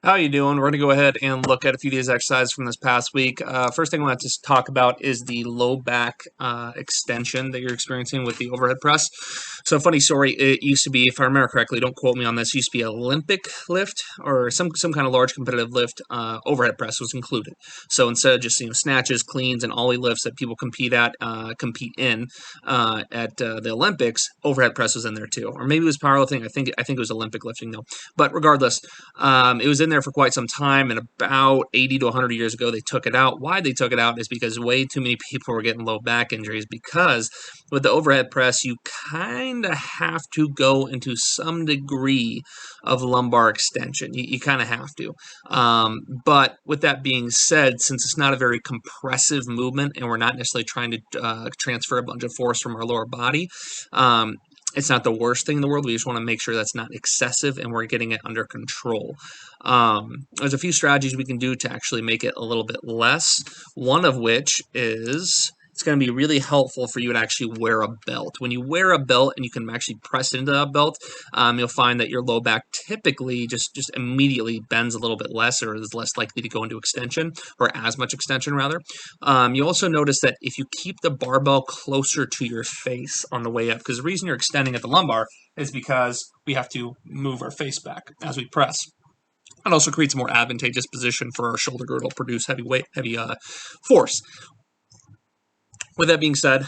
How you doing? We're going to go ahead and look at a few of these exercises from this past week. First thing I want to just talk about is the low back extension that you're experiencing with the overhead press. So funny story, it used to be, if I remember correctly, don't quote me on this, it used to be Olympic lift or some kind of large competitive lift, overhead press was included. So instead of just snatches, cleans, and ollie lifts that people compete in at the Olympics, overhead press was in there too. Or maybe it was powerlifting. I think it was Olympic lifting though. But regardless, it was in there for quite some time, and about 80 to 100 years ago, they took it out. Why they took it out is because way too many people were getting low back injuries, because with the overhead press, you kind of have to go into some degree of lumbar extension. You kind of have to. But with that being said, since it's not a very compressive movement, and we're not necessarily trying to transfer a bunch of force from our lower body, it's not the worst thing in the world. We just want to make sure that's not excessive and we're getting it under control. There's a few strategies we can do to actually make it a little bit less. One of which is it's going to be really helpful for you to actually wear a belt. When you wear a belt and you can actually press into that belt, you'll find that your low back typically just immediately bends a little bit less, or is less likely to go into extension, or as much extension rather. You also notice that if you keep the barbell closer to your face on the way up, because the reason you're extending at the lumbar is because we have to move our face back as we press. It also creates a more advantageous position for our shoulder girdle to produce heavy force. With that being said,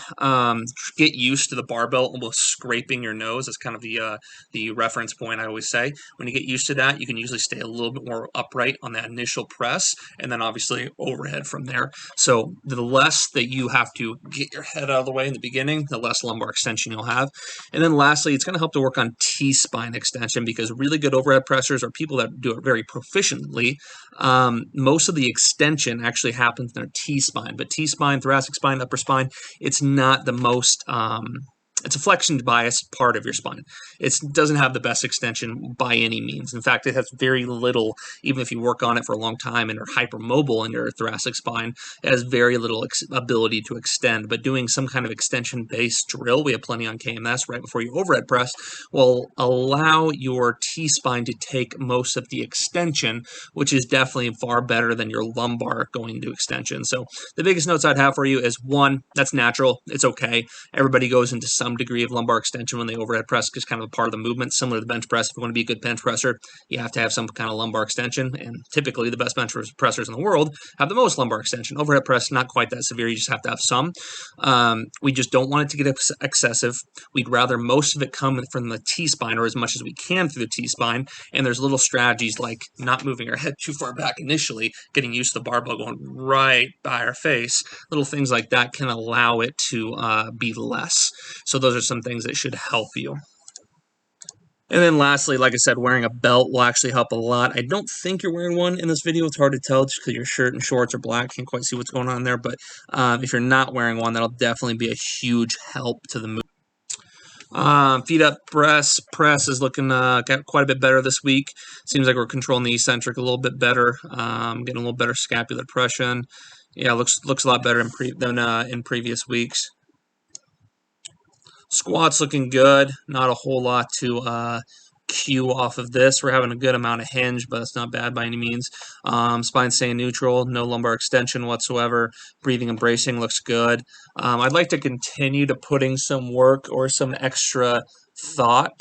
get used to the barbell almost scraping your nose. That's kind of the reference point I always say. When you get used to that, you can usually stay a little bit more upright on that initial press, and then obviously overhead from there. So the less that you have to get your head out of the way in the beginning, the less lumbar extension you'll have. And then lastly, it's going to help to work on T-spine extension, because really good overhead pressers are people that do it very proficiently. Most of the extension actually happens in their T-spine, but T-spine, thoracic spine, upper spine, it's not the most it's a flexion bias part of your spine. It doesn't have the best extension by any means. In fact, it has very little, even if you work on it for a long time and are hypermobile in your thoracic spine, it has very little ability to extend. But doing some kind of extension-based drill, we have plenty on KMS right before you overhead press, will allow your T-spine to take most of the extension, which is definitely far better than your lumbar going into extension. So the biggest notes I'd have for you is, one, that's natural. It's okay. Everybody goes into some degree of lumbar extension when they overhead press, because kind of a part of the movement, similar to the bench press. If you want to be a good bench presser, you have to have some kind of lumbar extension, and typically the best bench pressers in the world have the most lumbar extension. Overhead press, not quite that severe. You just have to have some. We just don't want it to get excessive. We'd rather most of it come from the T-spine, or as much as we can through the T-spine, and there's little strategies like not moving our head too far back initially, getting used to the barbell going right by our face. Little things like that can allow it to be less. So those are some things that should help you. And then lastly, like I said, wearing a belt will actually help a lot. I don't think you're wearing one in this video. It's hard to tell just because your shirt and shorts are black. Can't quite see what's going on there. But if you're not wearing one, that'll definitely be a huge help to the move. Feet up press is looking got quite a bit better this week. Seems like we're controlling the eccentric a little bit better. Getting a little better scapular depression. Yeah, looks a lot better than in previous weeks. Squats looking good. Not a whole lot to cue off of this. We're having a good amount of hinge, but it's not bad by any means. Spine staying neutral. No lumbar extension whatsoever. Breathing and bracing looks good. I'd like to continue to putting some work or some extra thought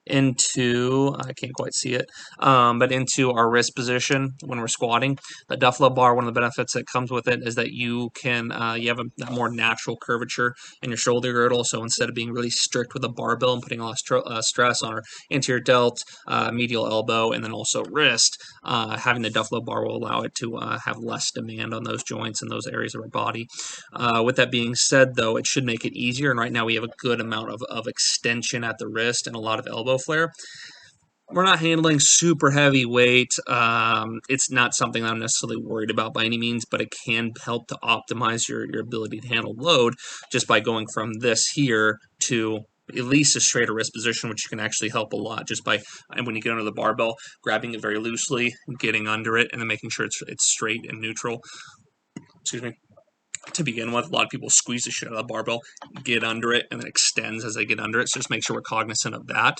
into, I can't quite see it, but into our wrist position when we're squatting. The Duffalo bar, one of the benefits that comes with it is that you can, you have a more natural curvature in your shoulder girdle. So instead of being really strict with a barbell and putting a lot of stress on our anterior delt, medial elbow, and then also wrist, having the Duffalo bar will allow it to have less demand on those joints and those areas of our body. With that being said, though, it should make it easier. And right now we have a good amount of extension at the wrist and a lot of elbow flare. We're not handling super heavy weight. It's not something that I'm necessarily worried about by any means, but it can help to optimize your ability to handle load just by going from this here to at least a straighter wrist position, which can actually help a lot just by, and when you get under the barbell, grabbing it very loosely, getting under it, and then making sure it's straight and neutral. Excuse me. to begin with. A lot of people squeeze the shit out of the barbell, get under it, and then extends as they get under it. So just make sure we're cognizant of that.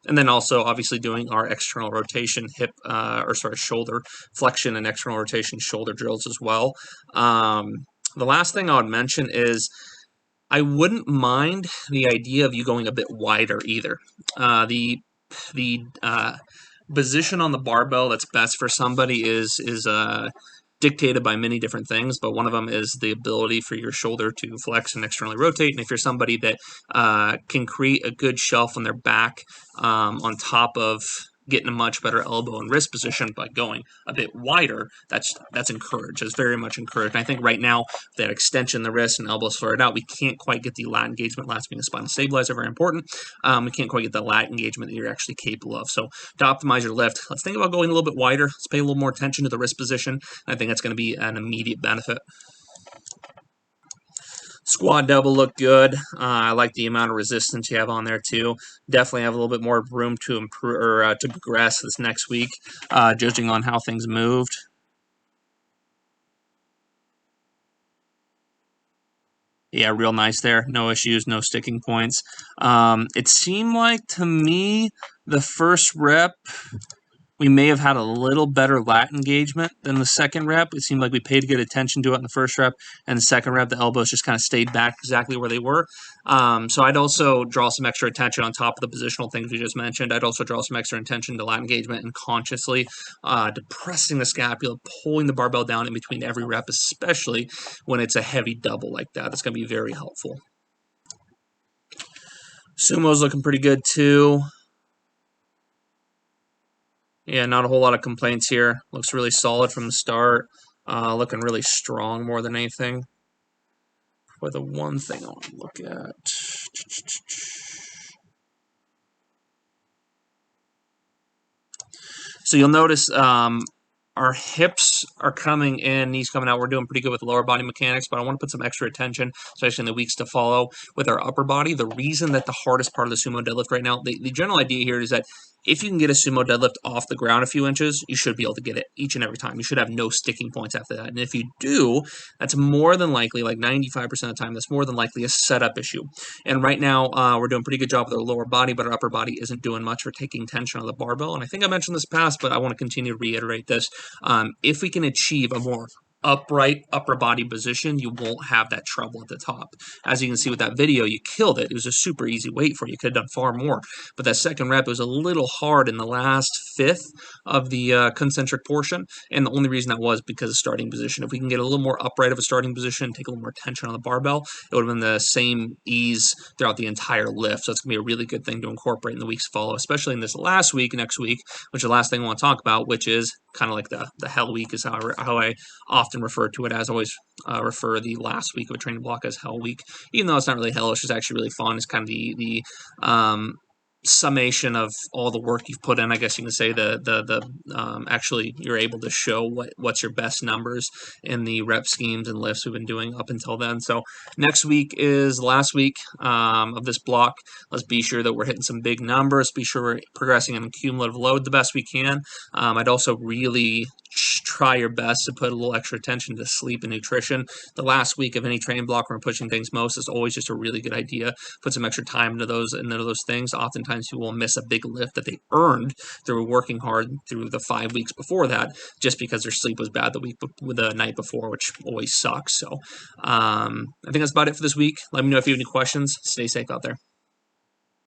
And then also, obviously, doing our external rotation, shoulder flexion and external rotation shoulder drills as well. The last thing I would mention is I wouldn't mind the idea of you going a bit wider either. The position on the barbell that's best for somebody is dictated by many different things, but one of them is the ability for your shoulder to flex and externally rotate. And if you're somebody that can create a good shelf on their back on top of getting a much better elbow and wrist position by going a bit wider, that's encouraged. It's very much encouraged. And I think right now, that extension, the wrist and elbows flared out, we can't quite get the lat engagement. Lats being the spinal stabilizer, very important. We can't quite get the lat engagement that you're actually capable of. So to optimize your lift, let's think about going a little bit wider. Let's pay a little more attention to the wrist position. I think that's going to be an immediate benefit. Squat double looked good. I like the amount of resistance you have on there too. Definitely have a little bit more room to improve or to progress this next week, judging on how things moved. Yeah, real nice there. No issues, no sticking points. It seemed like to me the first rep, we may have had a little better lat engagement than the second rep. It seemed like we paid good attention to it in the first rep, and the second rep, the elbows just kind of stayed back exactly where they were. So I'd also draw some extra attention on top of the positional things we just mentioned. I'd also draw some extra attention to lat engagement and consciously depressing the scapula, pulling the barbell down in between every rep, especially when it's a heavy double like that. That's going to be very helpful. Sumo's looking pretty good too. Yeah, not a whole lot of complaints here. Looks really solid from the start. Looking really strong more than anything. For the one thing I want to look at. So you'll notice our hips are coming in, knees coming out. We're doing pretty good with lower body mechanics, but I want to put some extra attention, especially in the weeks to follow, with our upper body. The reason that the hardest part of the sumo deadlift right now, the general idea here is that if you can get a sumo deadlift off the ground a few inches, you should be able to get it each and every time. You should have no sticking points after that. And if you do, that's more than likely, like 95% of the time, that's more than likely a setup issue. And right now, we're doing a pretty good job with our lower body, but our upper body isn't doing much for taking tension on the barbell. And I think I mentioned this past, but I want to continue to reiterate this. If we can achieve a more upright upper body position, you won't have that trouble at the top. As you can see with that video, you killed it. It was a super easy weight for you. You could have done far more. But that second rep was a little hard in the last fifth of the concentric portion. And the only reason that was because of starting position. If we can get a little more upright of a starting position, take a little more tension on the barbell, it would have been the same ease throughout the entire lift. So it's going to be a really good thing to incorporate in the weeks to follow, especially in this last week, next week, which is the last thing I want to talk about, which is kind of like the hell week is how I often refer to it as. I always refer the last week of a training block as hell week, even though it's not really hell. It's just actually really fun. It's kind of the summation of all the work you've put in. I guess you can say actually you're able to show what's your best numbers in the rep schemes and lifts we've been doing up until then. So next week is the last week of this block. Let's be sure that we're hitting some big numbers. Be sure we're progressing in cumulative load the best we can. I'd also really try your best to put a little extra attention to sleep and nutrition. The last week of any training block when we're pushing things most is always just a really good idea. Put some extra time into those things. Oftentimes people will miss a big lift that they earned through working hard through the 5 weeks before that, just because their sleep was bad the night before, which always sucks. So I think that's about it for this week. Let me know if you have any questions. Stay safe out there.